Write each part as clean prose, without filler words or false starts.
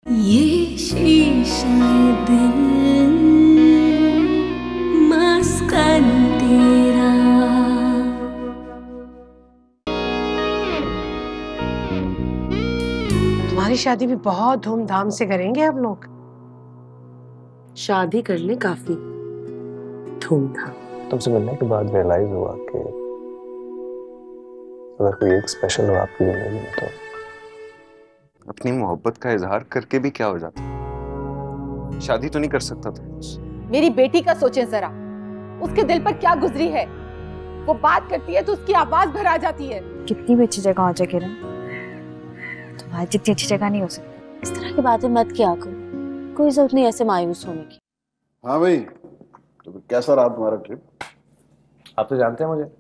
ये शीशा दिल मस्कन तेरा। तुम्हारी शादी भी बहुत धूमधाम से करेंगे आप लोग। शादी करने काफी धूमधाम। तुमसे मिलने के बाद रियलाइज हुआ कि अगर कोई एक स्पेशल हो आपकी जिंदगी में तो अपनी मोहब्बत का इजहार करके भी क्या हो जाता, शादी तो नहीं कर सकता था। मेरी बेटी का सोचें जरा, उसके दिल पर क्या गुजरी है। वो बात करती है तो उसकी आवाज भर आ जाती है। कितनी भी अच्छी जगह हो जाए किरण, तुम्हारी जितनी अच्छी जगह नहीं हो सकती। इस तरह की बातें मत किया करो, कोई जरूरत नहीं ऐसे मायूस होने की। हाँ भाई, तो कैसा रहा तुम्हारा ट्रिप? आप तो जानते हैं मुझे,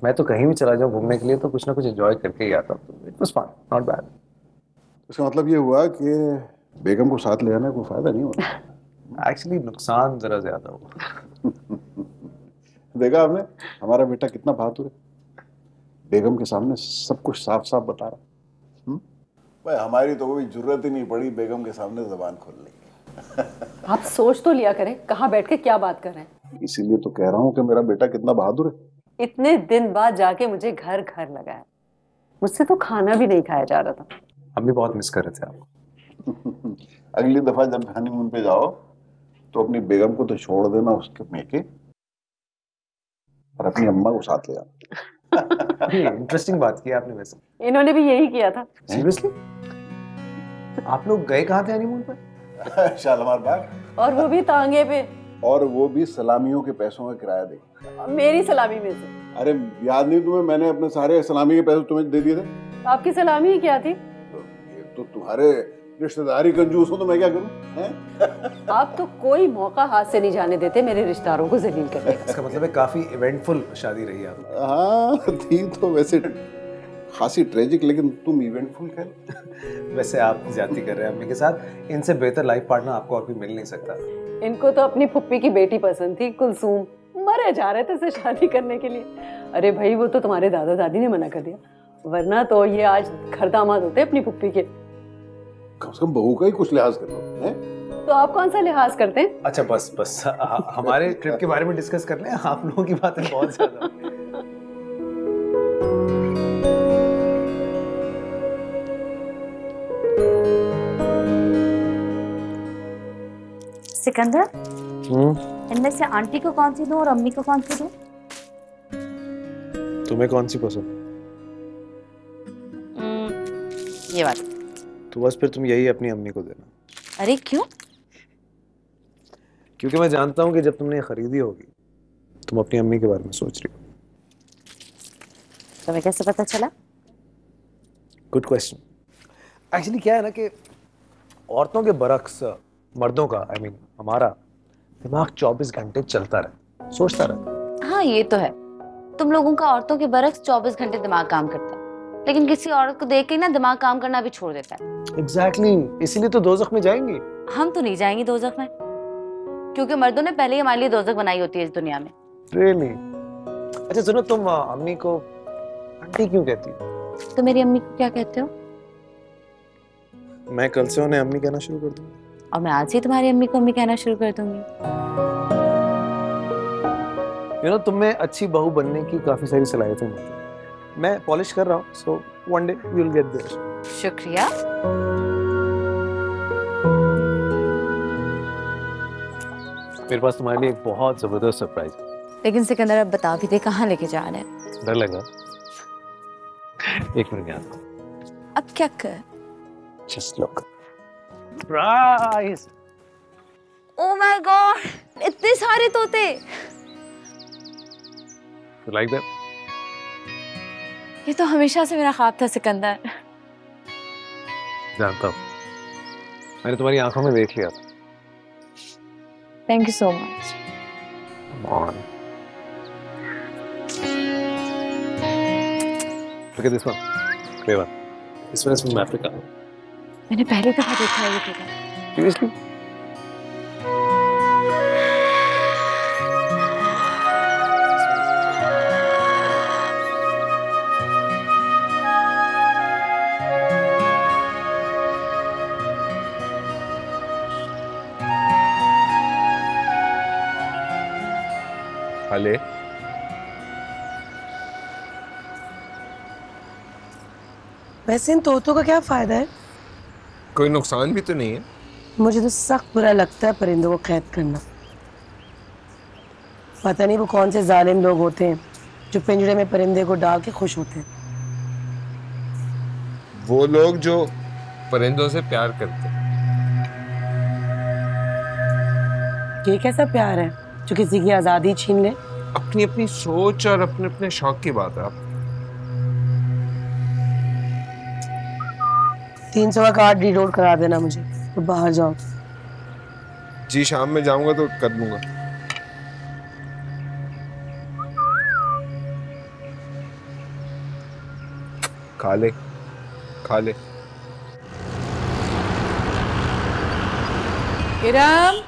मैं तो कहीं भी चला जाऊं घूमने के लिए तो कुछ ना कुछ एंजॉय करके ही आता हूं। It was fun, not bad. इसका मतलब ये हुआ कि बेगम को साथ ले आने कोई फायदा नहीं होता। एक्चुअली नुकसान जरा ज्यादा हुआ। देखा आपने हमारा बेटा कितना बहादुर है, बेगम के सामने सब कुछ साफ साफ बता रहा। भाई हमारी तो कोई जरूरत ही नहीं पड़ी बेगम के सामने जबान खोलने की। आप सोच तो लिया करें कहाँ बैठ के क्या बात कर रहे हैं। इसीलिए तो कह रहा हूँ कि मेरा बेटा कितना बहादुर है। इतने दिन बाद जाके मुझे घर घर लगाया, मुझसे तो खाना भी नहीं खाया जा रहा था। हम भी बहुत मिस कर रहे थे आपको। अगली दफा जब हनीमून पे जाओ तो अपनी बेगम को तो छोड़ देना उसके मेके, और अपनी अम्मा को साथ ले आना। इंटरेस्टिंग बात की आपने वैसे। इन्होंने भी यही किया था। सीरियसली? आप लोग गए कहाँ थे हनीमून पर? शालीमार बाग। और वो भी तांगे पे। और वो भी सलामियों के पैसों का किराया दे। मेरी सलामी में से। अरे याद नहीं तुम्हें, मैंने अपने सारे सलामी के पैसे तुम्हें दे दिए थे। आपकी सलामी ही क्या थी? तो तुम्हारे रिश्तेदारी कंजूस हो तो मैं क्या करूं? आप तो कोई मौका हाथ से नहीं जाने देते मेरे रिश्तेदारों को जलील करने का। इसका मतलब है काफी इवेंटफुल शादी रही आप। हाँ थी तो वैसे खासी ट्रेजिक, लेकिन तुम इवेंटफुल कह। वैसे आप ज्यादती कर रहे हैं अम्मी के साथ। इनसे बेहतर लाइफ पार्टनर आपको और भी मिल नहीं सकता। इनको तो अपनी फुप्पी की बेटी पसंद थी, कुलसूम। मरे जा रहे थे उससे शादी करने के लिए। अरे भाई वो तो तुम्हारे दादा दादी ने मना कर दिया, वरना तो ये आज घर दामाद होते अपनी फुप्पी के। कम से कम बहू का ही कुछ लिहाज कर लो हैं? तो आप कौन सा लिहाज करते हैं? अच्छा बस बस हमारे ट्रिप के बारे में डिस्कस कर लें। आप लोगों की बातें बहुत ज्यादा। सिकंदर, इनमें से आंटी को कौन सी दूं और अम्मी को कौन सी दूं? तुम्हें कौन सी पसंद? ये वाली। तो बस फिर तुम यही अपनी अम्मी को देना। अरे क्यों? क्योंकि मैं जानता हूँ कि जब तुमने ये खरीदी होगी तुम अपनी अम्मी के बारे में सोच रही हो। तुम्हें कैसे पता चला? Good question. एक्चुअली क्या है ना कि औरतों के बरक्स मर्दों का हमारा दिमाग 24 घंटे चलता रहता, सोचता रहता। हाँ ये तो है, तुम लोगों का औरतों के बरक्स 24 घंटे दिमाग काम करता है, लेकिन किसी औरत को देख के ना दिमाग काम करना भी छोड़ देता है। एग्जैक्टली, इसीलिए तो दोज़ख में जाएंगी। हम तो नहीं जाएंगे दोज़ख में, क्योंकि मर्दों ने पहले ही हमारे लिए दोज़ख बनाई होती है इस दुनिया में। रियली? अच्छा सुनो, तुम अम्मी को आंटी क्यों कहती हो? तो मेरी अम्मी को क्या कहते हो? मैं कल से उन्हें अम्मी कहना शुरू कर दूंगा। और मैं आज ही तुम्हारी अम्मी को अम्मी कहना शुरू कर दूंगी। तुम में अच्छी बहू बनने की काफी सारी सलाहियतें मौजूद हैं। मैं पॉलिश कर रहा हूँ, so one day you will get there. शुक्रिया। मेरे पास तुम्हारे लिए एक बहुत जबरदस्त सरप्राइज है। लेकिन सिकंदर अब बता भी दे कहाँ लेके जा रहे हैं? डर लगा? एक मिनट याद। अब क्या कर? Just look. Surprise! Oh my God, इतने सारे तोते। You like that? ये तो हमेशा से मेरा ख्वाब था सिकंदर। जानता हूँ, मैंने तुम्हारी आंखों में देख लिया था। Thank you so much. Come on. Look at this one. Great one. This one is from Africa. मैंने पहली दफा देखा है ये तोता। Seriously? खा ले। वैसे इन तोतों का क्या फायदा है? कोई नुकसान भी तो नहीं है। मुझे तो सख्त बुरा लगता है परिंदों को कैद करना। पता नहीं वो कौन से जालिम लोग होते हैं जो पिंजरे में परिंदे को डाल के खुश होते हैं। वो लोग जो परिंदों से प्यार करते हैं। ये कैसा प्यार है जो किसी की आजादी छीन ले? अपनी अपनी सोच और अपने अपने शौक की बात है। आप 300 का कार्ड रीलोड करा देना मुझे, तो बाहर जाओ। जी शाम में जाऊंगा तो कर दूंगा। खा ले खा ले। इरम,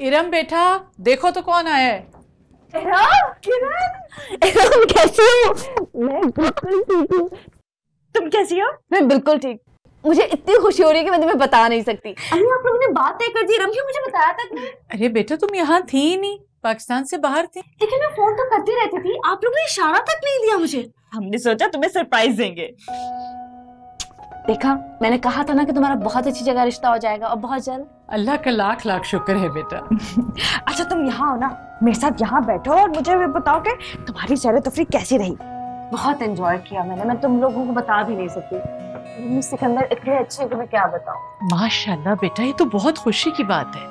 इरम बेटा देखो तो कौन आया है। तुम कैसी हो? मैं बिल्कुल ठीक हूँ। तुम कैसी हो? मैं बिल्कुल ठीक। मुझे इतनी खुशी हो रही है कि मैं तुम्हें बता नहीं सकती। अम्मी आप लोगों ने बात तय कर दी, रमशी मुझे बताया तक नहीं। अरे बेटा तुम यहाँ थी ही नहीं, पाकिस्तान से बाहर थी। लेकिन मैं फोन तो करती रहती थी, आप लोगों ने इशारा तक नहीं दिया मुझे। हमने सोचा तुम्हें सरप्राइज देंगे। देखा, मैंने कहा था ना कि तुम्हारा बहुत अच्छी जगह रिश्ता हो जाएगा और बहुत जल्द। अल्लाह का लाख लाख शुक्र है बेटा। अच्छा तुम यहाँ हो ना, मेरे साथ यहाँ बैठो और मुझे बताओ कि तुम्हारी सैर तफरी कैसी रही। बहुत एंजॉय किया मैंने, मैं तुम लोगों को बता भी नहीं सकती। सिकंदर इतने अच्छे कि मैं क्या बताऊं। माशाल्लाह बेटा, ये तो बहुत खुशी की बात है।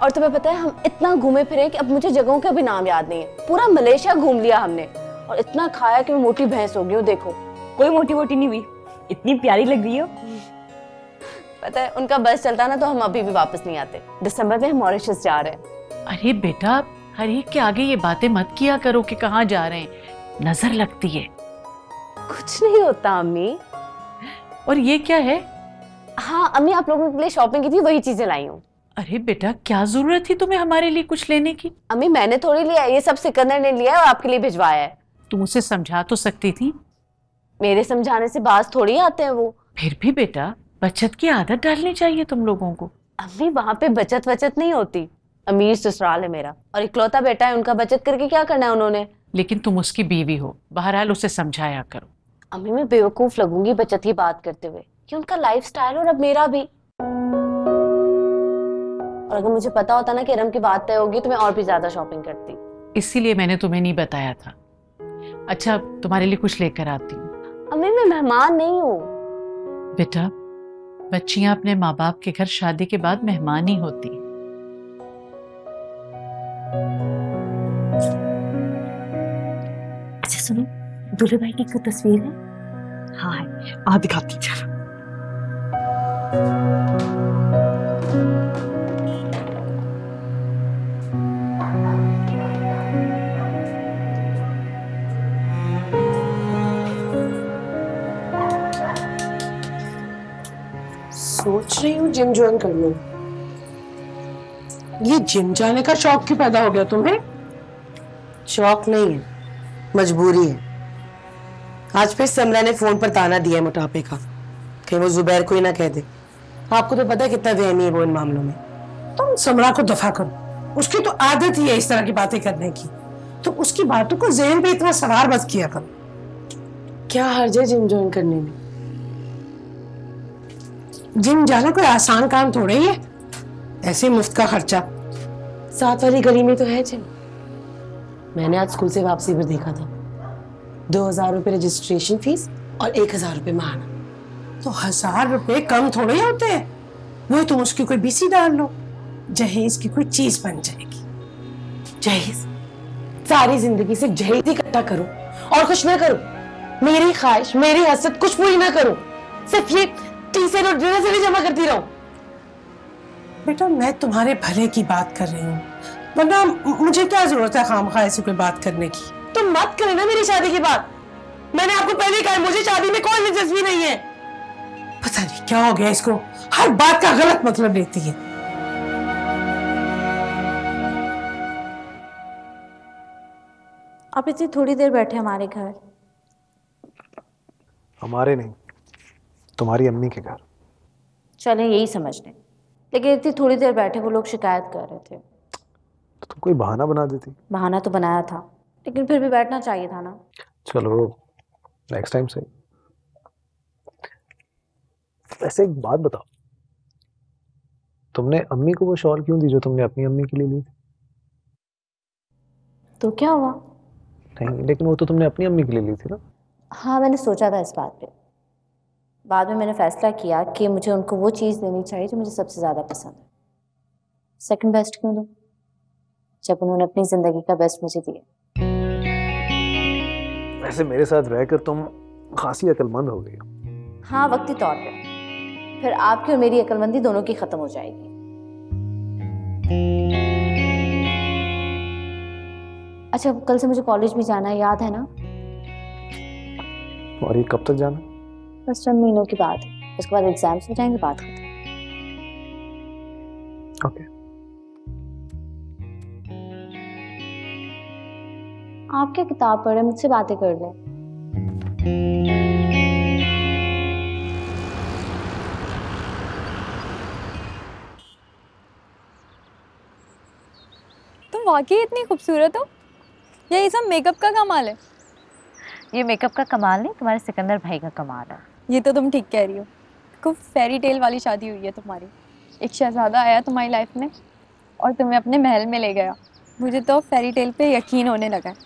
और तुम्हें पता है हम इतना घूमे फिरे कि अब मुझे जगहों का भी नाम याद नहीं है। पूरा मलेशिया घूम लिया हमने और इतना खाया कि मैं मोटी भैंस हो गई हूँ। देखो कोई मोटी मोटी नहीं हुई, इतनी प्यारी लग रही हो। पता है उनका बस चलता ना तो हम अभी भी वापस नहीं आते। दिसंबर में हम मॉरिशस जा रहे हैं। अरे बेटा हर एक के आगे ये बातें मत किया करो कि कहाँ जा रहे हैं, नजर लगती है। कुछ नहीं होता अम्मी। और ये क्या है? हाँ अम्मी आप लोगों के लिए शॉपिंग की थी, वही चीजें लाई हूँ। अरे बेटा क्या जरूरत थी तुम्हें हमारे लिए कुछ लेने की? अम्मी मैंने थोड़ी लिया, ये सब सिकंदर ने लिया है और आपके लिए भिजवाया है। तुम उसे समझा तो सकती थी। मेरे समझाने से बाज थोड़ी आते हैं वो। फिर भी बेटा बचत की आदत डालनी चाहिए तुम लोगों को। अम्मी वहाँ पे बचत नहीं होती। अमीर ससुराल है मेरा और इकलौता बेटा है उनका, बचत करके क्या करना है उन्होंने। लेकिन तुम उसकी बीवी हो, बहरहाल उसे समझाया करो। अम्मी मैं बेवकूफ लगूंगी बचत की बात करते हुए कि उनका लाइफस्टाइल और अब मेरा भी। और अगर मुझे पता होता ना कि इरम की बात तय होगी तो मैं और भी ज्यादा शॉपिंग करती। इसीलिए मैंने तुम्हें नहीं बताया था। अच्छा तुम्हारे लिए कुछ लेकर आती हूँ। अम्मी मैं मेहमान नहीं हूँ। बेटा बच्चियां अपने माँ बाप के घर शादी के बाद मेहमान ही होती हैं। अच्छा सुनो, दूल्हे भाई की कोई तस्वीर है? हाँ है, आ दिखाती चलो। सोच रही हूँ जिम ज्वाइन कर लूं। ये जिम जाने का शौक क्यों पैदा हो गया तुम्हें? शौक नहीं है, मजबूरी है। आज फिर समरा ने फोन पर ताना दिया है मोटापे का, कहीं वो जुबैर को ही ना कह दे। आपको तो पता है कितना वहमी है वो इन मामलों में। तुम समरा को दफा करो, उसकी तो आदत ही है इस तरह की बातें करने की। तो उसकी बातों को ज़हन पे इतना सवार मत किया करो। क्या हर्ज है जिम ज्वाइन करने में? जिम जाना कोई आसान काम थोड़ा ही है, ऐसे मुफ्त का खर्चा। साथ वाली गली में तो है जिम। मैंने आज स्कूल से वापसी पर देखा था, 2000 रुपए रजिस्ट्रेशन फीस और 1000 रुपए महाना। तो 1000 रुपए कम थोड़े होते हैं। वो तुम उसकी कोई बीसी डाल लो, जहेज की कोई चीज बन जाएगी। जहेज सारी जिंदगी से जहेज ही इकट्ठा करो और कुछ ना करो। मेरी ख्वाहिश मेरी हसरत कुछ पूरी ना करो, सिर्फ ये टीचर और डिनर से भी जमा करती रहो। बेटा मैं तुम्हारे भले की बात कर रही हूँ, वरना मुझे क्या जरूरत है खामखा ऐसी कोई बात करने की। तुम मत करे ना मेरी शादी की बात। मैंने आपको पहले कहा मुझे शादी में कोई दिलचस्पी नहीं है। पता नहीं क्या हो गया इसको, हर बात का गलत मतलब लेती है। आप इतनी थोड़ी देर बैठे हमारे घर? हमारे नहीं, तुम्हारी अम्मी के घर। चलें यही समझ लें, लेकिन इतनी थोड़ी देर बैठे वो लोग शिकायत कर रहे थे। तो तुम कोई बहाना बना देती। बहाना तो बनाया था, लेकिन फिर भी बैठना चाहिए था ना। चलो नेक्स्ट टाइम से। वैसे एक बात बताओ, तुमने अम्मी को वो शॉल क्यों दी जो तुमने अपनी अम्मी के लिए ली थी? तो क्या हुआ? नहीं, लेकिन वो तो तुमने अपनी अम्मी के लिए ली थी ना। हाँ, मैंने सोचा था इस बात पे। बाद में मैंने फैसला किया कि मुझे उनको वो चीज़ देनी चाहिए जो मुझे सबसे ज़्यादा पसंद है। सेकंड बेस्ट क्यों दूँ, जब उन्होंने अपनी ज़िंदगी का बेस्ट मुझे दिया। वैसे मेरे साथ रहकर तुम खासी अक्लमंद हो गई हो। हाँ, वक्ती तौर पे। फिर आपकी और मेरी अक्लमंदी दोनों की खत्म हो जाएगी। अच्छा, कल से मुझे कॉलेज भी जाना है, याद है ना? और ये कब तक जाना? बस चंद महीनों की बात है, उसके बाद एग्जाम्स हो जाएंगे, बात खत्म। ओके। आप क्या किताब पढ़े, मुझसे बातें कर लें। तुम वाकई इतनी खूबसूरत हो या ये सब मेकअप का कमाल है? ये मेकअप का कमाल नहीं, तुम्हारे सिकंदर भाई का कमाल है। ये तो तुम ठीक कह रही हो। खूब फेरी टेल वाली शादी हुई है तुम्हारी। एक शहजादा आया तुम्हारी लाइफ में और तुम्हें अपने महल में ले गया। मुझे तो फेरी टेल पे यकीन होने लगा है।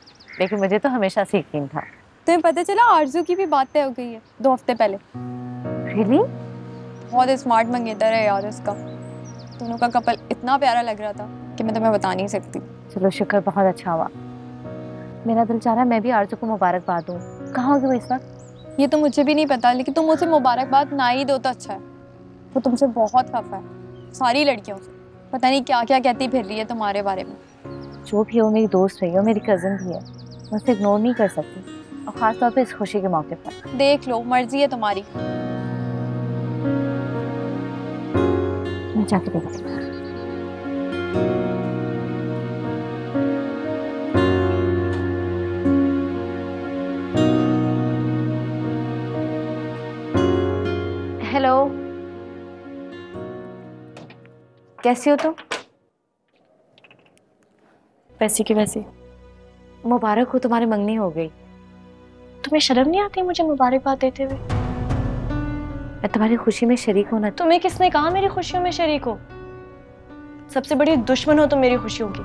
लेकिन मुझे तो हमेशा से यकीन था। तुम्हें पता चला आरजू की भी बात तय हो गई है 2 हफ्ते पहले। रियली? बहुत स्मार्ट मंगेतर है यार इसका। दोनों का कपल इतना प्यारा लग रहा था कि मैं तुम्हें बता नहीं सकती। चलो शुक्र, बहुत अच्छा हुआ। मेरा दिल चाह रहा है मैं भी आरजू को मुबारकबाद दूँ। कहाँ होगी वो इस वक्त? ये तो मुझे भी नहीं पता, लेकिन तुम मुझे मुबारकबाद ना ही दो तो अच्छा है। वो तुमसे बहुत खफा है, सारी लड़कियों से। पता नहीं क्या क्या कहती फिर रही है तुम्हारे बारे में। जो भी हो, मेरी दोस्त रही हो, मेरी कज़न भी है, मैं उसे इग्नोर नहीं कर सकती, और ख़ास तौर पे इस खुशी के मौके पर। देख लो, मर्जी है तुम्हारी। मैं जाके देखती हूँ। हेलो, कैसी हो तुम? वैसी की वैसी। मुबारक हो, तुम्हारी मंगनी हो गई। तुम्हें शर्म नहीं आती मुझे मुबारकबाद देते हुए? मैं तुम्हारी खुशी में शरीक होना। तुम्हें किसने कहा मेरी खुशियों में शरीक हो? सबसे बड़ी दुश्मन हो तुम मेरी खुशियों की।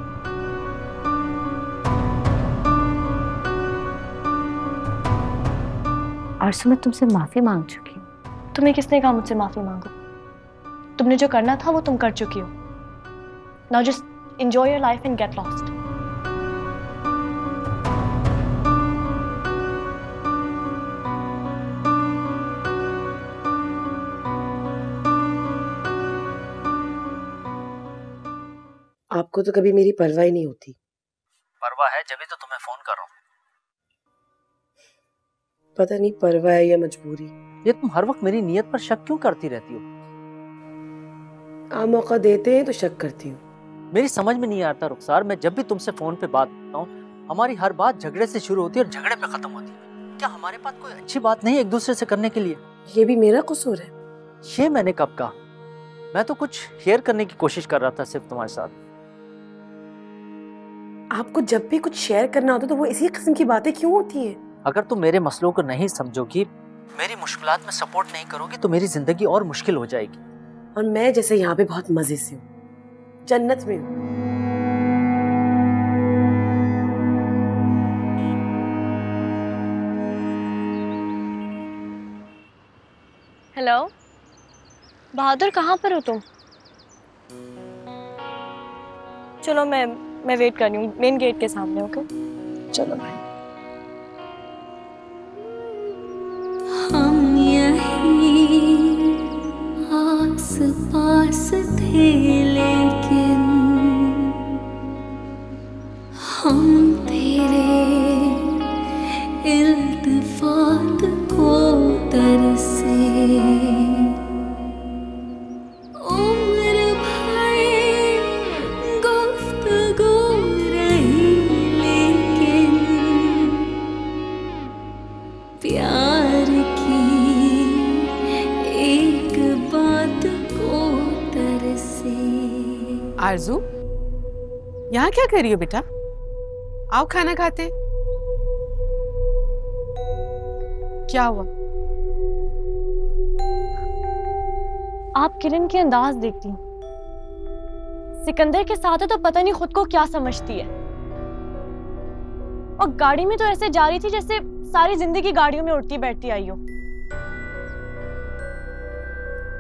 आरज़ू, मैं तुमसे माफी मांग चुकी हूँ। तुम्हें किसने कहा मुझसे माफी मांगो? तुमने जो करना था वो तुम कर चुकी हो। Now just enjoy your life and get lost. आपको तो कभी मेरी परवाह ही नहीं होती। परवाह है, जब तो तुम्हें फोन कर रहा हूँ। पता नहीं परवाह है या मजबूरी। ये तुम हर वक्त मेरी नीयत पर शक क्यों करती रहती हो? आप मौका देते हैं तो शक करती हूँ। मेरी समझ में नहीं आता रुखसार, मैं जब भी तुमसे फोन पे बात करता हूँ हमारी हर बात झगड़े से शुरू होती है और झगड़े पे खत्म होती है। क्या हमारे पास कोई अच्छी बात नहीं है एक दूसरे से करने के लिए? ये भी मेरा कसूर है? ये मैंने कब कहा? मैं तो कुछ शेयर करने की कोशिश कर रहा था सिर्फ तुम्हारे साथ। आपको जब भी कुछ शेयर करना होता तो वो इसी किस्म की बातें क्यों होती है? अगर तुम मेरे मसलों को नहीं समझोगी, मेरी मुश्किलात में सपोर्ट नहीं करोगी तो मेरी जिंदगी और मुश्किल हो जाएगी। और मैं जैसे यहाँ पे बहुत मजे से हूँ, जन्नत में हूँ। हेलो बहादुर, कहाँ पर हो तुम? चलो मैं वेट कर रही हूँ मेन गेट के सामने। ओके चलो भाई। हम यहीं आस पास थे लेकिन हम तेरे इल्तिफात को तरसे। उम्र भर गुफ्तगू रही लेकिन प्यार की एक बात को तरसे। आरजू, यहाँ क्या कर रही हो बेटा? आओ खाना खाते। क्या हुआ? आप किरण के अंदाज देखती हूँ, सिकंदर के साथ है तो पता नहीं खुद को क्या समझती है। और गाड़ी में तो ऐसे जा रही थी जैसे सारी जिंदगी गाड़ियों में उठती बैठती आई हो।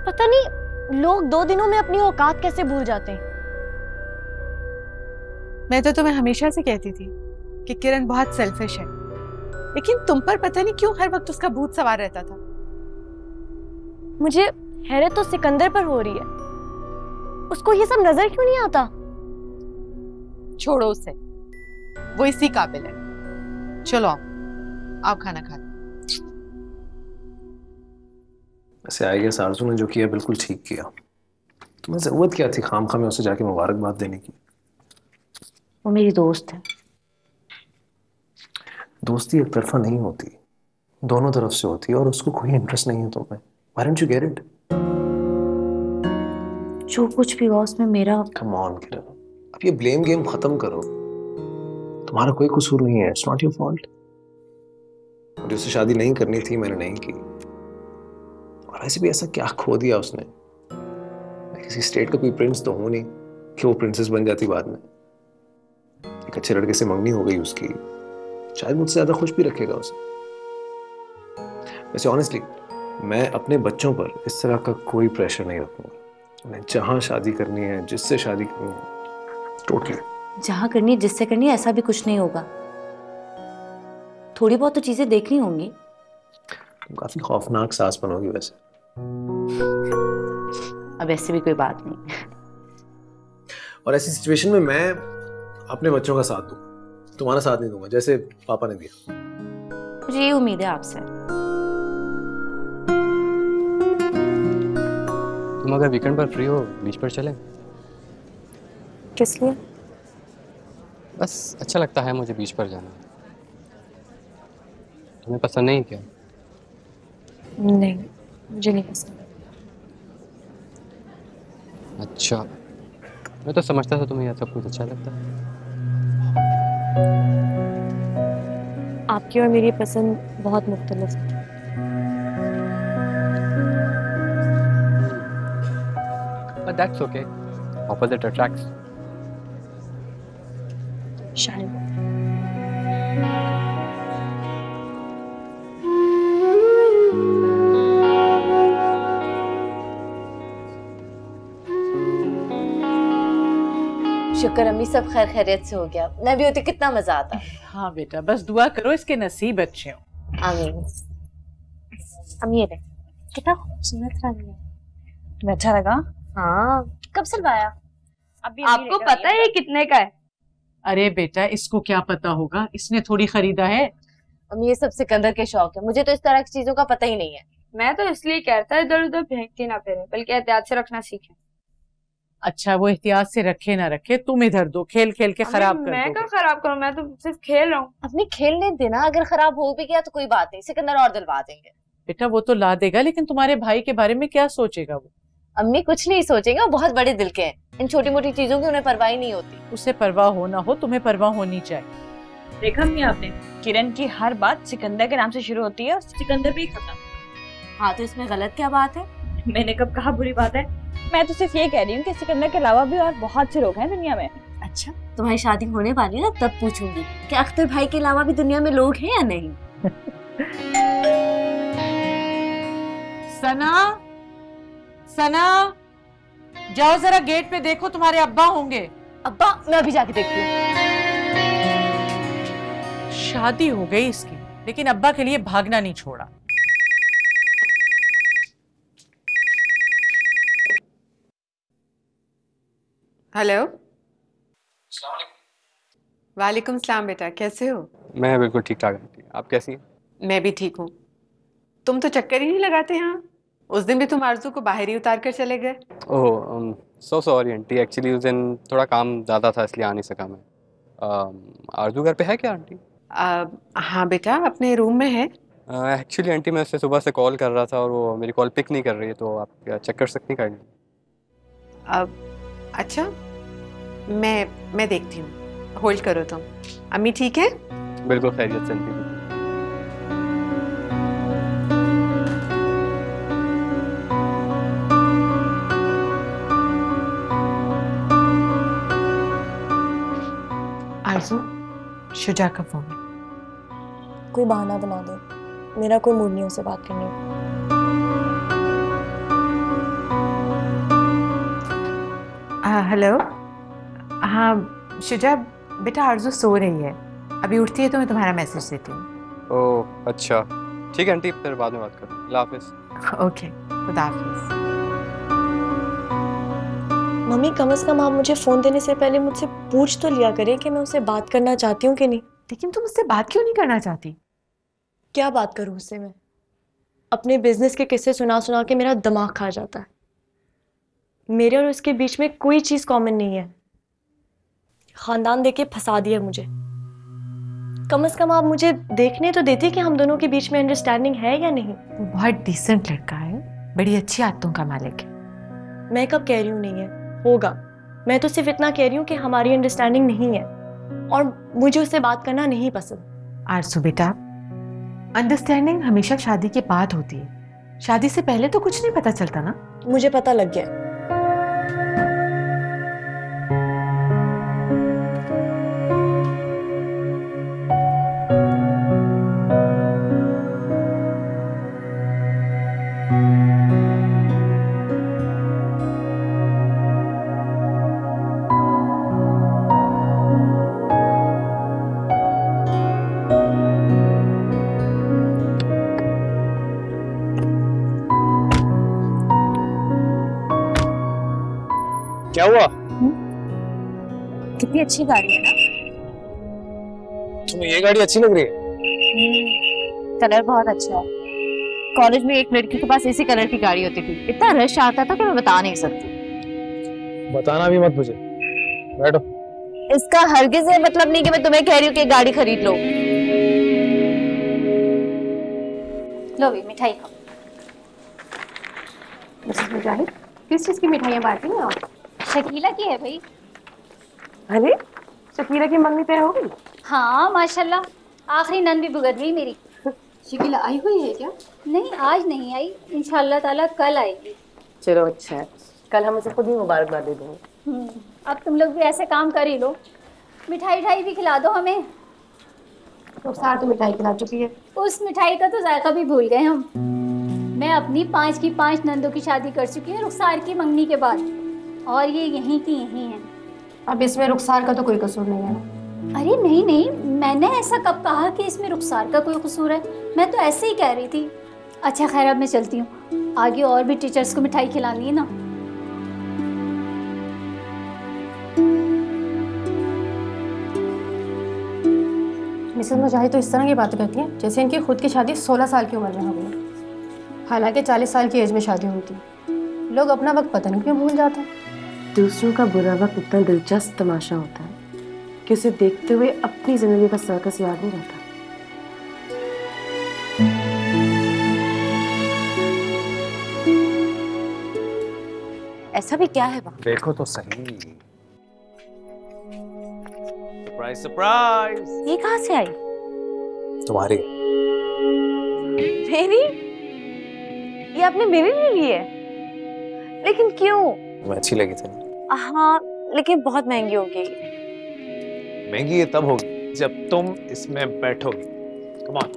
पता नहीं लोग 2 दिनों में अपनी औकात कैसे भूल जाते हैं। मैं तो तुम्हें हमेशा से कहती थी कि किरण बहुत सेल्फिश है, लेकिन तुम पर पता नहीं क्यों हर वक्त उसका भूत सवार रहता था। मुझे हैरत तो सिकंदर पर हो रही है, उसको ये सब नजर क्यों नहीं आता? छोड़ो उसे, वो इसी काबिल है। चलो आओ खाना खा लो। वैसे आई गेस आरजू ने जो किया बिल्कुल ठीक किया। तुम्हें जरूरत क्या थी खामखा में उसे जाके मुबारकबाद देने की? वो मेरी दोस्त है। दोस्ती एक तरफा नहीं होती, दोनों तरफ से होती है, और उसको कोई इंटरेस्ट नहीं है तुम्हें। Why don't you get it? जो कुछ भी हुआ उसमें मेरा। Come on किरण, अब ये ब्लेम गेम खत्म करो। तुम्हारा कोई कसूर नहीं है, it's not your fault। मुझे उससे शादी नहीं करनी थी, मैंने नहीं की। और ऐसे भी ऐसा क्या खो दिया उसने? मैं किसी स्टेट का कोई प्रिंस तो हूं नहीं कि वो प्रिंसेस बन जाती बाद में। एक अच्छे लड़के से मंगनी हो गई उसकी, शायद मुझसे ज्यादा खुश भी रखेगा उसे। वैसे ऑनेस्टली मैं अपने बच्चों पर इस तरह का कोई प्रेशर नहीं रखूंगा। उन्हें जहां शादी करनी है, जिससे शादी करनी है, टोटली जहां करनी है, जिससे करनी है, ऐसा भी कुछ नहीं होगा। थोड़ी बहुत तो चीजें देखनी होंगी। तुम काफी खौफनाक सास बनोगी वैसे। अब ऐसे भी कोई बात नहीं। और ऐसी सिचुएशन में मैं अपने बच्चों का साथ दूं, तुम्हारा साथ नहीं दूंगा जैसे पापा ने दिया। मुझे ये उम्मीद है आपसे। तुम अगर वीकेंड पर फ्री हो बीच पर चलें? किस लिए? बस अच्छा लगता है मुझे बीच पर जाना। तुम्हें पसंद नहीं क्या? नहीं, मुझे नहीं पसंद। अच्छा, मैं तो समझता था तुम्हें यह सब कुछ अच्छा लगता है। आपकी और मेरी पसंद बहुत मुख्तलिफ है। But that's okay. Opposite attracts. शायद। शुक्र अम्मी सब खैर खैरियत से हो गया। मैं भी होती कितना मजा आता। हाँ बेटा, बस दुआ करो इसके नसीब अच्छे हो। आमीन। अम्मी ये देख, कितना खूबसूरत रंग है। तुम्हें अच्छा लगा? हाँ। कब सिलवाया? अभी आपको पता है ये कितने का है? अरे बेटा, इसको क्या पता होगा, इसने थोड़ी खरीदा है। अम्मी ये सब सिकंदर के शौक है, मुझे तो इस तरह की चीजों का पता ही नहीं है। मैं तो इसलिए कहता है इधर उधर फेंकते ना फिरे, बल्कि एहतियात से रखना सीखें। अच्छा, वो एहतियात से रखे ना रखे, तुम इधर दो, खेल खेल के खराब कर मैं दोगे। क्या खराब करूं, मैं तो सिर्फ खेल रहा हूँ। अपनी खेलने देना, अगर खराब हो भी गया तो कोई बात नहीं, सिकंदर और दिलवा देंगे। बेटा वो तो ला देगा, लेकिन तुम्हारे भाई के बारे में क्या सोचेगा वो? अम्मी कुछ नहीं सोचेंगे, वो बहुत बड़े दिल के हैं। इन छोटी मोटी चीजों की उन्हें परवाह ही नहीं होती। उसे परवाह हो ना हो, तुम्हें परवाह होनी चाहिए। देखा अम्मी आपने, किरण की हर बात सिकंदर के नाम से शुरू होती है और सिकंदर भी खत्म। हाँ तो इसमें गलत क्या बात है? मैंने कब कहा बुरी बात है? मैं तो सिर्फ ये कह रही हूँ कि सिकंदर के अलावा भी और बहुत से लोग हैं दुनिया में। अच्छा, तुम्हारी शादी होने वाली है ना, तब पूछूंगी कि अख्तर भाई के अलावा भी दुनिया में लोग हैं या नहीं। सना, सना, जाओ जरा गेट पे देखो, तुम्हारे अब्बा होंगे। अब्बा? मैं अभी जाके देखती हूँ। शादी हो गई इसकी, लेकिन अब्बा के लिए भागना नहीं छोड़ा। हेलो। वालेकुम सलाम बेटा, कैसे हो? मैं बिल्कुल ठीक ठाक आंटी, आप कैसी हैं? मैं भी ठीक हूँ। तुम तो चक्कर ही नहीं लगाते यहाँ। उस दिन भी तुम आरजू को बाहर ही उतार कर चले गए। ओह सो सॉरी आंटी, एक्चुअली उस दिन थोड़ा काम ज़्यादा था इसलिए आ नहीं सका मैं। आरजू घर पे है क्या आंटी? हाँ बेटा, अपने रूम में है। एक्चुअली आंटी मैं उससे सुबह से कॉल कर रहा था और वो मेरी कॉल पिक नहीं कर रही है, तो आप चेक कर सकती हैं काइंडली? अच्छा, मैं देखती हूँ, होल्ड करो तुम। अम्मी ठीक है? बिल्कुल खैरियत से आंटी। आरज़ू, शुजा का फोन। कोई बहाना बना दो, मेरा कोई मूड नहीं उससे बात करने का। हेलो। हाँ शुजा बेटा, आरज़ू सो रही है, अभी उठती है तो मैं तुम्हारा मैसेज देती हूँ। ओह अच्छा, ठीक है आंटी, फिर बाद में बात करें। अल्लाह हाफिज़। ओके, खुदा हाफिज़। मम्मी कम से कम आप मुझे फोन देने से पहले मुझसे पूछ तो लिया करें कि मैं उससे बात करना चाहती हूँ कि नहीं। लेकिन तुम उससे बात क्यों नहीं करना चाहती? क्या बात करूँ उससे मैं? अपने बिजनेस के किस्से सुना सुना के मेरा दिमाग खा जाता है। मेरे और उसके बीच में कोई चीज कॉमन नहीं है। खानदान देके फंसा दिया मुझे। कम से कम आप मुझे देखने तो देती कि हम दोनों के बीच में अंडरस्टैंडिंग है या नहीं। वो बहुत डिसेंट लड़का है, बड़ी अच्छी आदतों का मालिक है। मैं कब कह रही हूँ नहीं है, होगा। मैं तो सिर्फ इतना कह रही हूँ कि हमारी अंडरस्टैंडिंग नहीं है और मुझे उससे बात करना नहीं पसंद। आरज़ू बेटा, अंडरस्टैंडिंग हमेशा शादी के बाद होती है, शादी से पहले तो कुछ नहीं पता चलता ना। मुझे पता लग गया। क्या हुआ? कितनी अच्छी गाड़ी है ना? तुम्हें ये गाड़ी अच्छी लग रही है? कलर बहुत अच्छा है। कॉलेज में एक लड़की के पास इसी कलर की गाड़ी होती थी, इतना रश आता था कि मैं बता नहीं सकती। बताना भी मत मुझे, बैठो। इसका हरगिज ये मतलब नहीं कि मैं तुम्हें कह रही हूँ कि गाड़ी खरीद लो। लो भी मिठाई खाओ। मिसेस मुजाहिद, किस चीज की मिठाइयाँ बांट रही हैं आप? शकीला की है भाई। अरे शकीला की मंगनी तय हो गई? हाँ माशाल्लाह, आखिरी नन भी भुगत गई मेरी। शकीला आई हुई है क्या? नहीं आज नहीं आई, इंशाल्लाह ताला कल आएगी। चलो अच्छा है, कल हम उसे खुद ही मुबारकबाद दे देंगे। अब तुम लोग भी ऐसे काम कर ही लो, मिठाई भी खिला दो हमें। रुखसार तो मिठाई खिला चुकी है। उस मिठाई का तो जायका भी भूल गए हम। मैं अपनी 5 की 5 नंदों की शादी कर चुकी हूँ रुखसार की मंगनी के बाद, और ये यहीं की यहीं है। अब इसमें रुखसार का तो कोई कसूर नहीं है। अरे नहीं नहीं, मैंने ऐसा कब कहा कि इसमें रुखसार का कोई कसूर है? मैं तो ऐसे ही कह रही थी। अच्छा खैर, अब मैं चलती हूँ, आगे और भी टीचर्स को मिठाई खिलानी है ना। मिसेस मुजाहिद तो इस तरह की बातें करती हैं जैसे इनकी खुद की शादी 16 साल की उम्र में हो गई, हालांकि 40 साल की एज में शादी हुई थी। लोग अपना वक्त पता नहीं क्यों भूल जाते हैं। दूसरों का बुरा वक्त इतना दिलचस्प तमाशा होता है कि उसे देखते हुए अपनी जिंदगी का सर्कस याद नहीं रहता। ऐसा भी क्या है वहाँ? देखो तो सही। Surprise surprise. ये कहाँ से आई? तुम्हारी। मेरी? ये आपने मेरे लिए ली है? लेकिन क्यों? तुम्हें अच्छी लगी थी? हाँ, लेकिन बहुत महंगी होगी। महंगी ये तब होगी जब तुम इसमें बैठोगी। Come on,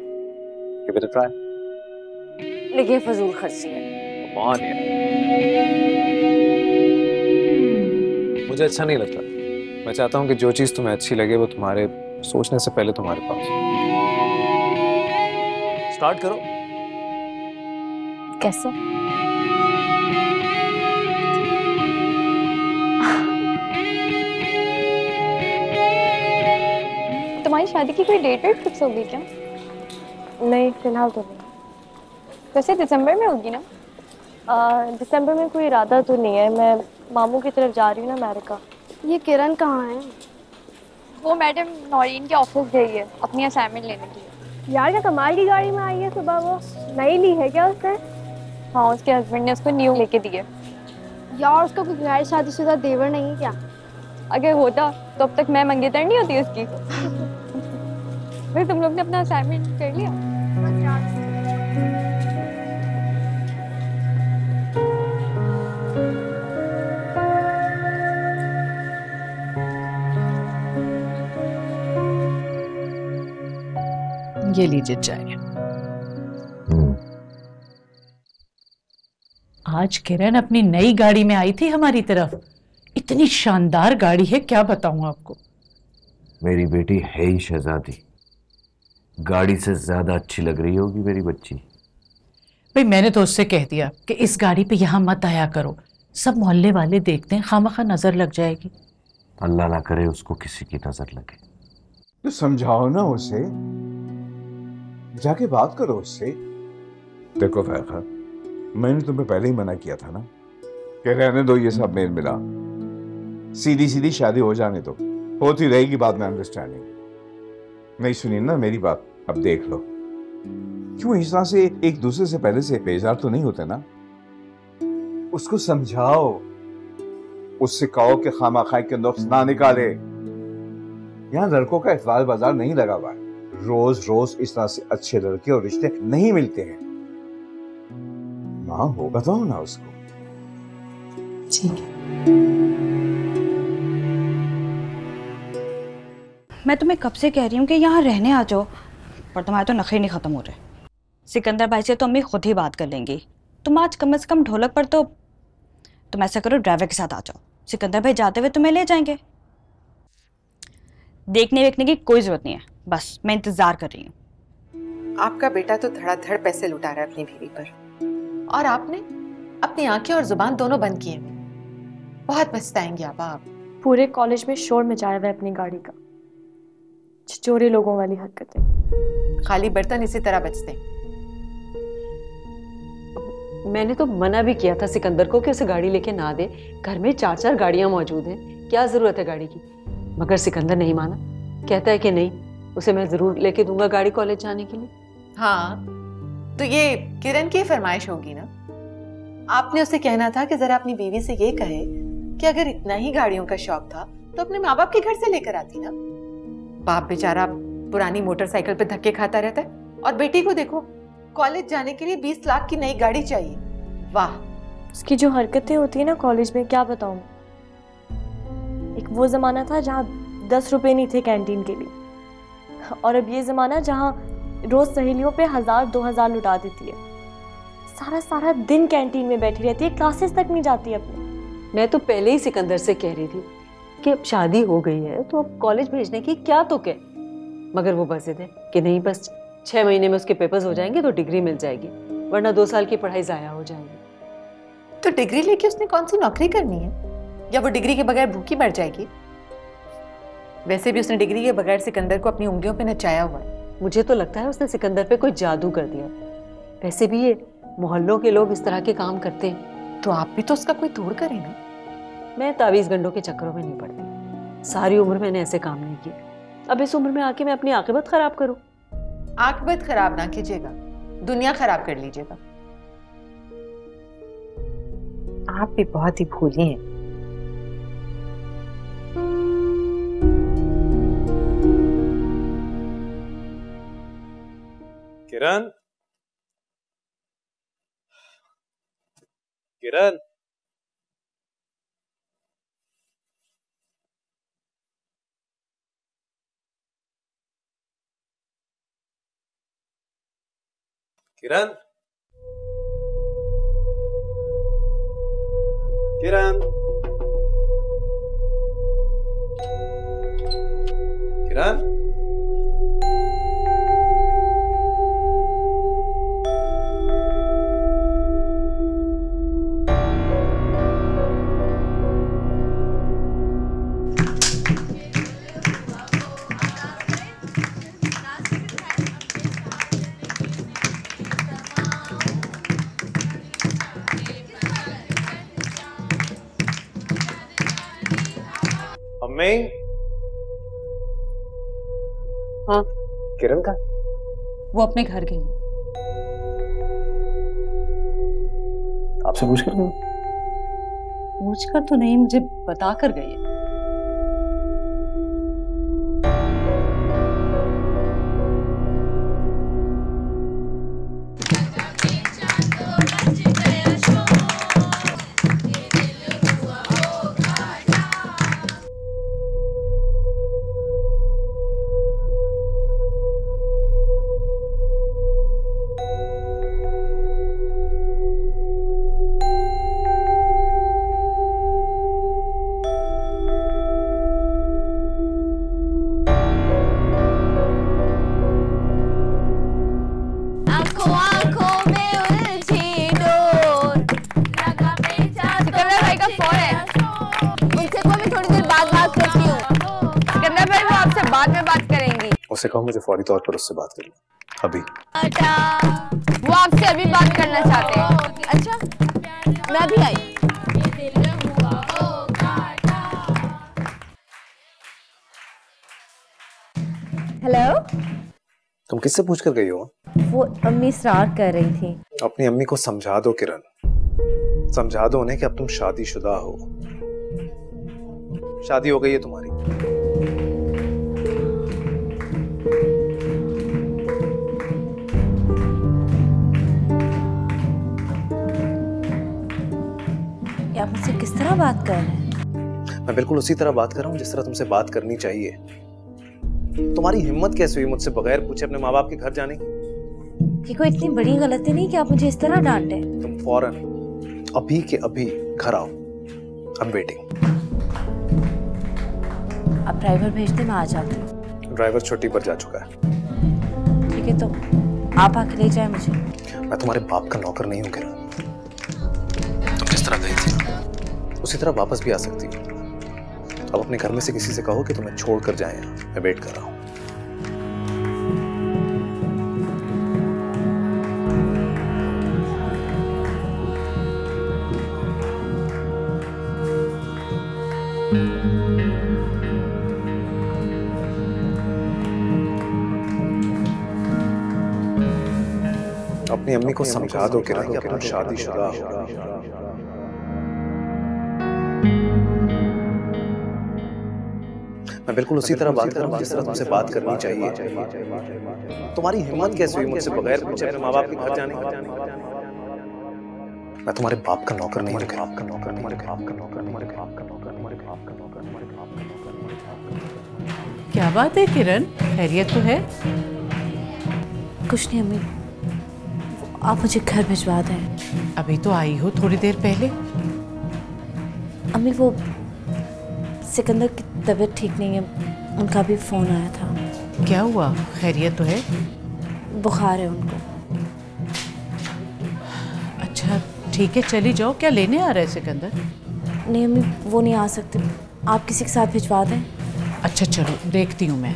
give it a try. लेकिन फजूल खर्ची है। कम ऑन यार, मुझे अच्छा नहीं लगता। मैं चाहता हूँ कि जो चीज तुम्हें अच्छी लगे वो तुम्हारे सोचने से पहले तुम्हारे पास। स्टार्ट करो। कैसे? तुम्हारी शादी की कोई डेट वेट फिक्स होगी क्या? नहीं, फिलहाल तो नहीं। वैसे दिसंबर में होगी ना? दिसंबर में कोई इरादा तो नहीं है। मैं मामू की तरफ जा रही हूँ ना अमेरिका। ये किरण कहाँ है? वो मैडम नौरीन के ऑफिस गई है अपनी असाइनमेंट लेने के लिए। यार क्या कमाल की गाड़ी में आई है सुबह। वो नई ली है क्या उसने? हाँ, उसके हस्बैंड ने उसको न्यू लेके दी है। यार उसका कोई गैर शादीशुदा देवर नहीं है क्या? अगर होता तो अब तक मैं मंगेतर नहीं होती उसकी। फिर तुम लोग ने अपना असाइनमेंट कर लिया? ये लीजिए चाय। आज किरण अपनी नई गाड़ी में आई थी हमारी तरफ। इतनी शानदार गाड़ी है, क्या बताऊं आपको। मेरी बेटी है ही शहजादी, गाड़ी से ज्यादा अच्छी लग रही होगी मेरी बच्ची। भाई मैंने तो उससे कह दिया कि इस गाड़ी पे यहाँ मत आया करो, सब मोहल्ले वाले देखते हैं, खामखा नजर लग जाएगी। अल्लाह ना करे उसको किसी की नजर लगे। तो समझाओ ना उसे, जाके बात करो उससे। देखो फैखा, मैंने तुम्हें पहले ही मना किया था ना कि रहने दो ये सब मेल मिला, सीधी सीधी शादी हो जाने दो, होती रहेगी बाद में अंडरस्टैंडिंग। नहीं सुनी ना मेरी बात, अब देख लो। क्यों इस तरह से एक दूसरे से पहले से बेजार तो नहीं होते ना। उसको समझाओ, उससे कहो कि खामाखाई के नुक्स ना निकाले। यहाँ लड़कों का इतवार बाजार नहीं लगा हुआ है, रोज रोज इस तरह से अच्छे लड़के और रिश्ते नहीं मिलते हैं। माँ हो बताओ ना उसको। ठीक है। मैं तुम्हें कब से कह रही हूँ कि यहाँ रहने आ जाओ, पर तुम्हारे तो नखरे नहीं खत्म हो रहे। सिकंदर भाई से तो अम्मी खुद ही बात कर लेंगी। तुम आज कम से कम ढोलक पर तो तुम ऐसा करो, ड्राइवर के साथ आ जाओ, सिकंदर भाई जाते हुए तुम्हें ले जाएंगे। देखने वेखने की कोई जरूरत नहीं है, बस मैं इंतजार कर रही हूँ। आपका बेटा तो धड़ाधड़ पैसे लुटा रहा है अपनी बीवी पर, और आपने अपनी आंखें और जुबान दोनों बंद किए। बहुत पछताएंगे आप। पूरे कॉलेज में शोर मचाया हुआ है अपनी गाड़ी का, छिछोरे लोगों वाली हरकतें। खाली बर्तन इसी तरह बचते हैं। मैंने तो मना भी किया था सिकंदर को कि उसे गाड़ी लेके ना दे। घर में 4-4 गाड़ियां मौजूद हैं, क्या जरूरत है गाड़ी की। मगर सिकंदर नहीं माना, कहता है कि नहीं, उसे मैं जरूर लेके दूंगा गाड़ी कॉलेज जाने के लिए। हाँ, तो ये किरण की फरमाइश होगी ना। आपने उसे कहना था कि जरा अपनी बीवी से ये कहे कि अगर इतना ही गाड़ियों का शौक था तो अपने माँ बाप के घर से लेकर आती ना। बाप बेचारा पुरानी मोटरसाइकिल पे धक्के खाता रहता है, और बेटी को देखो कॉलेज जाने के लिए 20 लाख की नई गाड़ी चाहिए। वाह, उसकी जो हरकतें होती है ना कॉलेज में, क्या बताऊं। एक वो जमाना था जहाँ 10 रुपए नहीं थे कैंटीन के लिए, और अब ये जमाना जहाँ रोज सहेलियों पे 1000-2000 लुटा देती है। सारा दिन कैंटीन में बैठी रहती है, क्लासेस तक नहीं जाती अपने। मैं तो पहले ही सिकंदर से कह रही थी कि अब शादी हो गई है तो अब कॉलेज भेजने की क्या तो कह, मगर वो बस है कि नहीं, बस 6 महीने में उसके पेपर्स हो जाएंगे तो डिग्री मिल जाएगी, वरना 2 साल की पढ़ाई जाया हो जाएगी। तो डिग्री लेके उसने कौन सी नौकरी करनी है, या वो डिग्री के बगैर भूखी मर जाएगी। वैसे भी उसने डिग्री के बगैर सिकंदर को अपनी उंगलियों पे नचाया हुआ है। मुझे तो लगता है उसने सिकंदर पे कोई जादू कर दिया। वैसे भी ये मोहल्लों के लोग इस तरह के काम करते हैं, तो आप भी तो उसका कोई तोड़ करें ना। मैं तावीज गंडों के चक्करों में नहीं पड़ती, सारी उम्र मैंने ऐसे काम नहीं किए। अब इस उम्र में आके मैं अपनी आकिबत खराब करूं। आकिबत खराब ना कीजिएगा, दुनिया खराब कर लीजिएगा। आप भी बहुत ही भोली हैं। किरण, किरण, किरण, किरण, किरण, अम्मी। हाँ, किरण का वो अपने घर गई। आपसे पूछ कर गई? पूछ कर तो नहीं, मुझे बता कर गई है। उससे कहो मुझे फौरी तौर पर उससे बात करनी अभी। वो आपसे अभी बात करना चाहते हैं। अच्छा, मैं भी आई। हेलो, तुम किससे पूछ कर गई हो? वो अम्मी इसरार कर रही थी। अपनी अम्मी को समझा दो किरण, समझा दो उन्हें कि अब तुम शादीशुदा हो, शादी हो गई है तुम्हारी। आप मुझसे किस तरह बात कर रहे हैं? मैं बिल्कुल उसी तरह बात कर रहा हूँ जिस तरह तुमसे बात करनी चाहिए। तुम्हारी हिम्मत कैसे हुई मुझसे बगैर पूछे अपने माँ बाप के घर जाने की? ये कोई इतनी बड़ी गलती नहीं कि आप मुझे इस तरह डांटे। तुम फौरन अभी के अभी घर आओ। I'm waiting। आप ड्राइवर भेज दे, मैं आ जाती हूँ। ड्राइवर छुट्टी पर जा चुका है। ठीक है, तो आप आके ले जाए मुझे। मैं तुम्हारे बाप का नौकर नहीं हूँ किरण। तुम जिस तरह गई थी उसी तरह वापस भी आ सकती हो। अब अपने घर में से किसी से कहो कि तुम्हें छोड़ कर जाए, मैं वेट कर रहा हूँ। अपनी अम्मी को समझा दो किरण कि तुम शादीशुदा हो। मैं बिल्कुल उसी तरह बात कर रहा हूँ जिस तरह तुमसे बात करनी चाहिए। तुम्हारी हिम्मत कैसे हुई मुझसे बगैर पूछे अपने माँ बाप के घर जाने की? मैं तुम्हारे बाप का नौकर नहीं हूँ। बाप का नौकर नहीं, बाप का नौकर नहीं, बाप का नौकर नहीं, बाप का नौकर नहीं, बाप का नौकर। क्या बात है किरण, खैरियत तो है? कुछ नहीं अम्मी, आप मुझे घर भिजवा दें। अभी तो आई हो थोड़ी देर पहले। अम्मी वो सिकंदर की तबीयत ठीक नहीं है, उनका भी फोन आया था। क्या हुआ, खैरियत तो है? बुखार है उनको। अच्छा ठीक है, चली जाओ। क्या लेने आ रहा है सिकंदर? नहीं अम्मी, वो नहीं आ सकते, आप किसी के साथ भिजवा दें। अच्छा चलो, देखती हूँ मैं।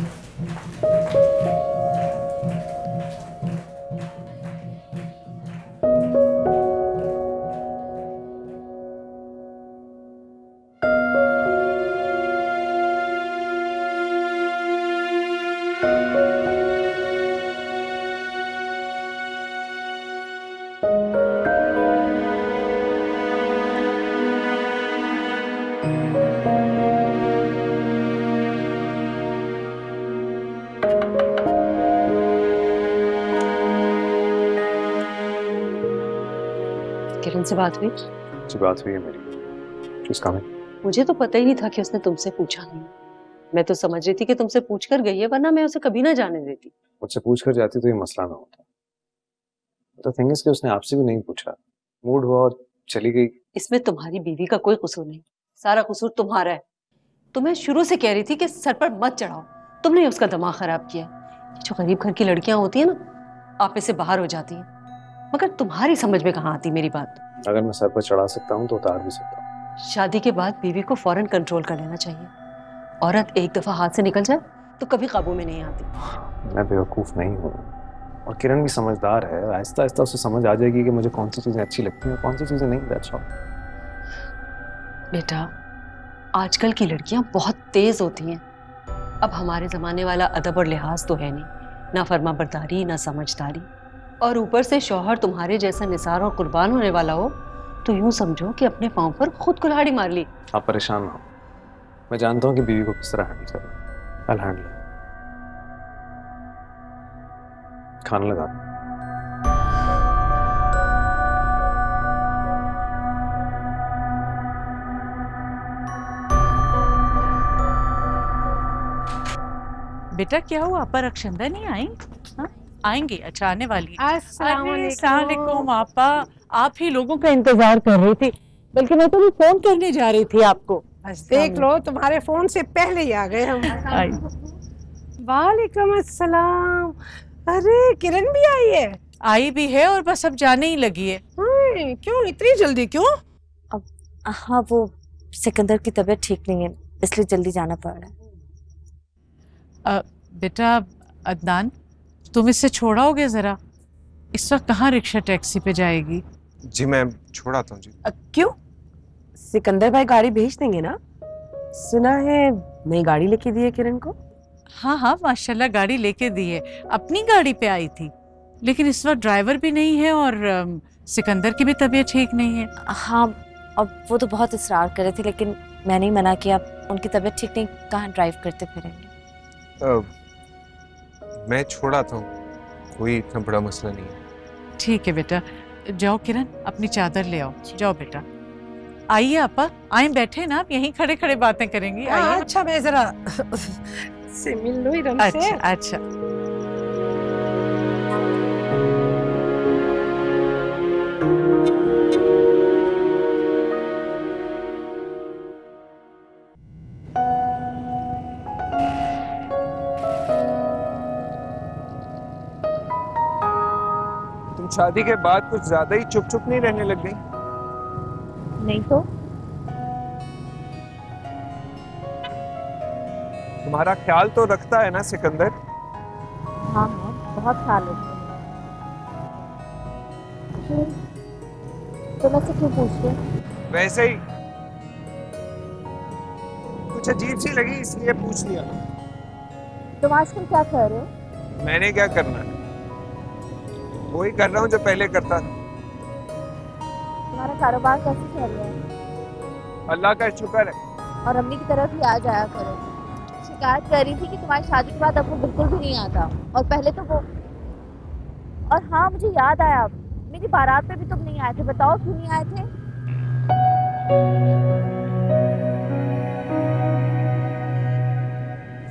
किरण से बात हुई? जी बात हुई है मेरी। She's coming। मुझे तो पता ही नहीं था कि उसने तुमसे पूछा नहीं। मैं तो समझ रही थी कि तुमसे पूछकर गई है, वरना मैं उसे कभी ना जाने देती। मुझसे पूछ कर जाती तो ये मसला ना होता। तो थिंग इज कि उसने आपसे भी नहीं पूछा, मूड हुआ और चली गई। इसमें तुम्हारी बीवी का कोई कसूर नहीं, सारा कसूर तुम्हारा है। तुम्हें शुरू से कह रही थी कि सर पर मत चढ़ाओ, तुमने उसका दिमाग खराब किया। जो गरीब घर की लड़कियां होती है ना, आप से बाहर हो जाती हैं, मगर तुम्हारी समझ में कहाँ आती मेरी बात। अगर मैं सर पर चढ़ा सकता हूँ तो उतार भी सकता हूँ। शादी के बाद बीवी को फौरन कंट्रोल कर लेना चाहिए। औरत एक दफा हाथ से निकल जाए तो कभी काबू में नहीं आती। मैं बेवकूफ नहीं हूँ और किरण भी समझदार है। आहिस्ता आहिस्ता उसे समझ आ जाएगी कि मुझे कौन सी चीजें अच्छी लगती हैं, कौन सी चीजें नहीं। That's all. बेटा, आजकल की लड़कियां बहुत तेज होती हैं। अब हमारे जमाने वाला अदब और लिहाज तो है नहीं, ना फर्मा बरदारी ना समझदारी। और ऊपर से शौहर तुम्हारे जैसा निसार और कुर्बान होने वाला हो तो यूं समझो कि अपने पांव पर खुद कुल्हाड़ी मार ली। आप परेशान ना हो, मैं जानता हूँ कि बीवी को किस तरह हैंडल करना। I'll handle it। खाना लगा दो। बेटा क्या हुआ, पर अक्षंदा नहीं आई? हाँ आएंगी, अच्छा आने वाली। अस्सलाम वालेकुम आपा, आप ही लोगों का इंतजार कर रही थी, बल्कि मैं तो भी फोन करने जा रही थी आपको। देख लो, तुम्हारे फोन से पहले ही आ गए हम। वालेकुम अस्सलाम। अरे किरण भी आई है? आई भी है और बस अब जाने ही लगी है। क्यों इतनी जल्दी क्यों? अब हाँ, वो सिकंदर की तबीयत ठीक नहीं है, इसलिए जल्दी जाना पड़ रहा है। बेटा अदनान, तुम इससे छोड़ाओगे जरा? इस वक्त कहाँ रिक्शा टैक्सी पे जाएगी? जी मैं छोड़ाता हूँ जी। क्यों? सिकंदर भाई गाड़ी भेज देंगे ना? सुना है नई गाड़ी लेके दी है किरण को। हाँ हाँ, माशाल्लाह गाड़ी लेके दी है, अपनी गाड़ी पे आई थी। लेकिन इस वक्त ड्राइवर भी नहीं है और सिकंदर की भी तबीयत ठीक नहीं है। हाँ, अब वो तो बहुत इसरार कर रहे थे, लेकिन मैंने ही मना किया। उनकी तबीयत ठीक नहीं, कहाँ ड्राइव करते फिरेंगे। मैं छोड़ाता हूँ, कोई इतना बड़ा मसला नहीं है। ठीक है बेटा, जाओ किरण अपनी चादर ले आओ। जाओ बेटा। आइए आपा, आए बैठे ना, आप यहीं खड़े खड़े बातें करेंगी। आइए। अच्छा, मैं जरा से मिल लो इरम से। अच्छा अच्छा। तुम शादी के बाद कुछ ज्यादा ही चुप चुप नहीं रहने लग गई? नहीं तो तुम्हारा ख्याल तो रखता है ना सिकंदर? हाँ हाँ, बहुत ख्याल रखते हैं। तो मैं से क्यों पूछ रही? वैसे ही कुछ अजीब सी लगी इसलिए पूछ लिया। तुम आजकल क्या कर रहे हो? मैंने क्या करना है, वही कर रहा हूँ जो पहले करता था। तुम्हारा कारोबार कैसे चल रहा है? अल्लाह का शुक्र है। और अम्मी की तरफ ही आ जाया करो। शिकायत कर रही थी कि तुम्हारी शादी के बाद अब वो बिल्कुल भी नहीं आता, और पहले तो वो। और हाँ, मुझे याद आया, मेरी बारात पे भी तुम नहीं आए थे। बताओ क्यों नहीं आए थे?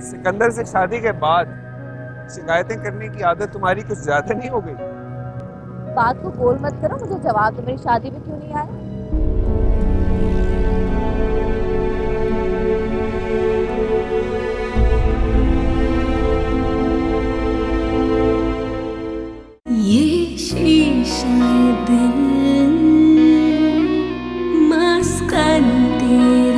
सिकंदर से शादी के बाद शिकायतें करने की आदत तुम्हारी कुछ ज्यादा नहीं हो गई? बात को गोल मत करो, मुझे जवाब दो, मेरी शादी में क्यों नहीं आए? ये शीशा दिल मस्कन तेरा